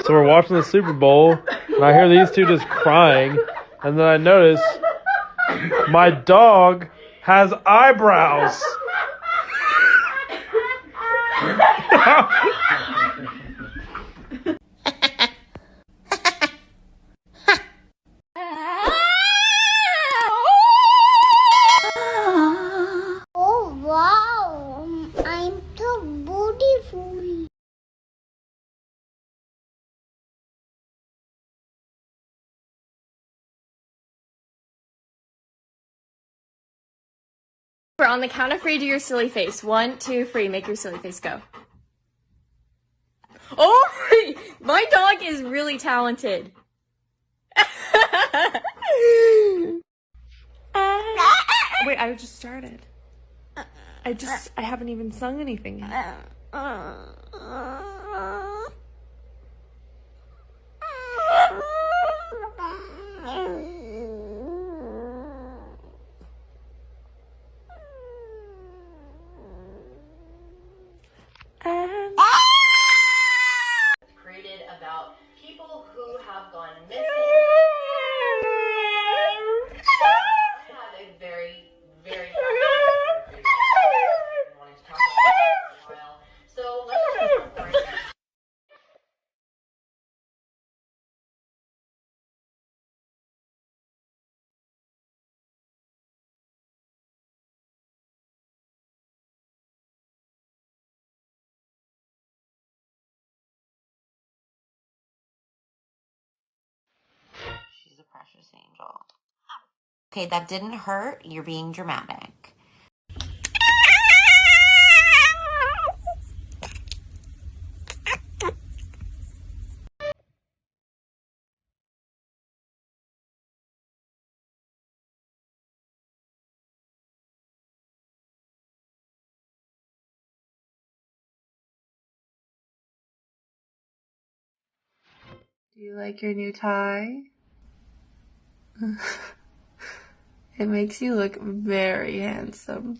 So we're watching the Super Bowl, and I hear these two just crying, and then I notice my dog has eyebrows. Oh wow, I'm so beautiful. We're on the count of 3, do your silly face. 1, 2, 3, make your silly face go. Oh, my dog is really talented. Wait, I just started. I haven't even sung anything yet. Created about people who have gone missing. I have a very, very wanting to talk about this for a while. So let's just go for it. She's a precious angel. Okay, that didn't hurt. You're being dramatic. Do you like your new tie? It makes you look very handsome.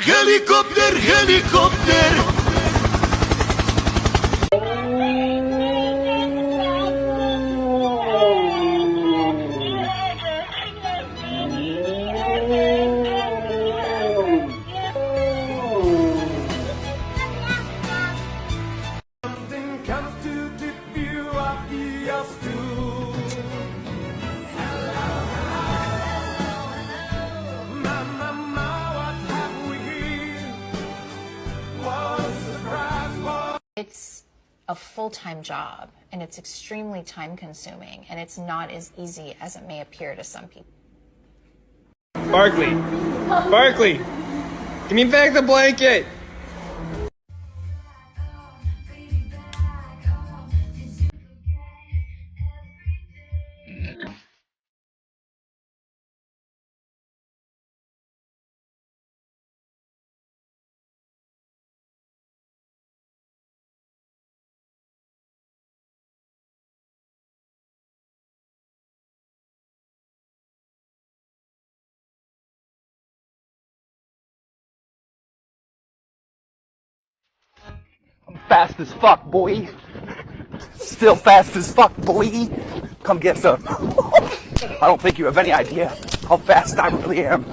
Helikopter, helikopter. Something comes to tip you off the stool. It's a full-time job, and it's extremely time-consuming, and it's not as easy as it may appear to some people. Barkley! Barkley! Give me back the blanket! Fast as fuck, boy. Still fast as fuck, boy. come get some. I don't think you have any idea how fast I really am.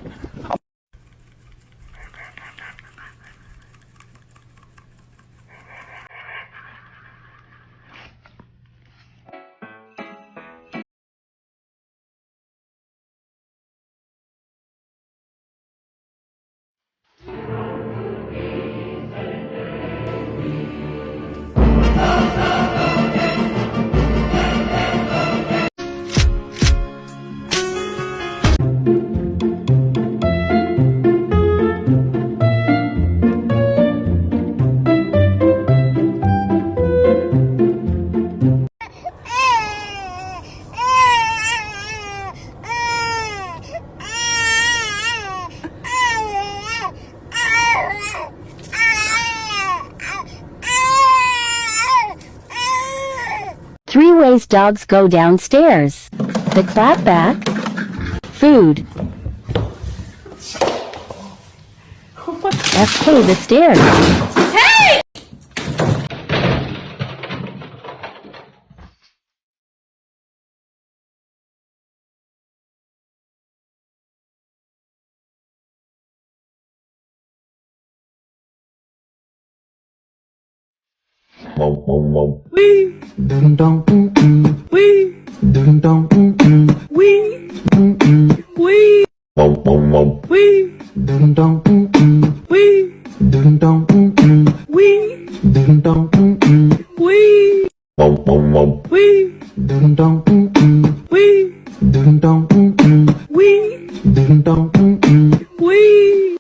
Three ways dogs go downstairs. The clapback, food, FK the stairs. Hey! Wee. Dum dum Wee. Dum dum Wee. Wee. Wee. Dum dum Wee. Dum dum Wee. Dum dum Wee. Wee. Dum dum Wee. Dum dum Wee. Dum dum Wee. Wee. Dum dum Wee.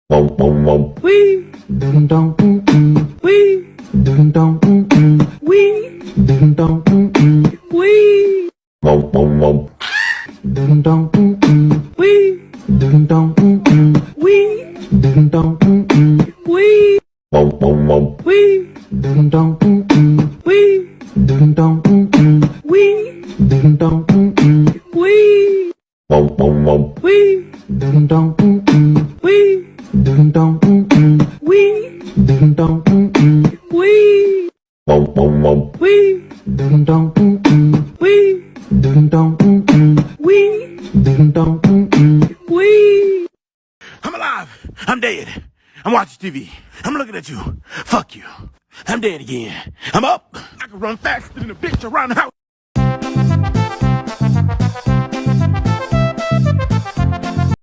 Dum dum wee, dum dum wee, wee, dum dum wee, dum dum wee, dum dum wee, dum dum wee, dum dum wee, dum dum wee, wee, dum dum wee, dum dum wee, dum dum wee, wee, dum dum wee, dum dum wee, dum dum wee, wee, dum dum wee, dum dum wee, dum dum wee. I'm alive. I'm dead. I'm watching TV. I'm looking at you. Fuck you. I'm dead again. I'm up. I can run faster than a bitch around the house.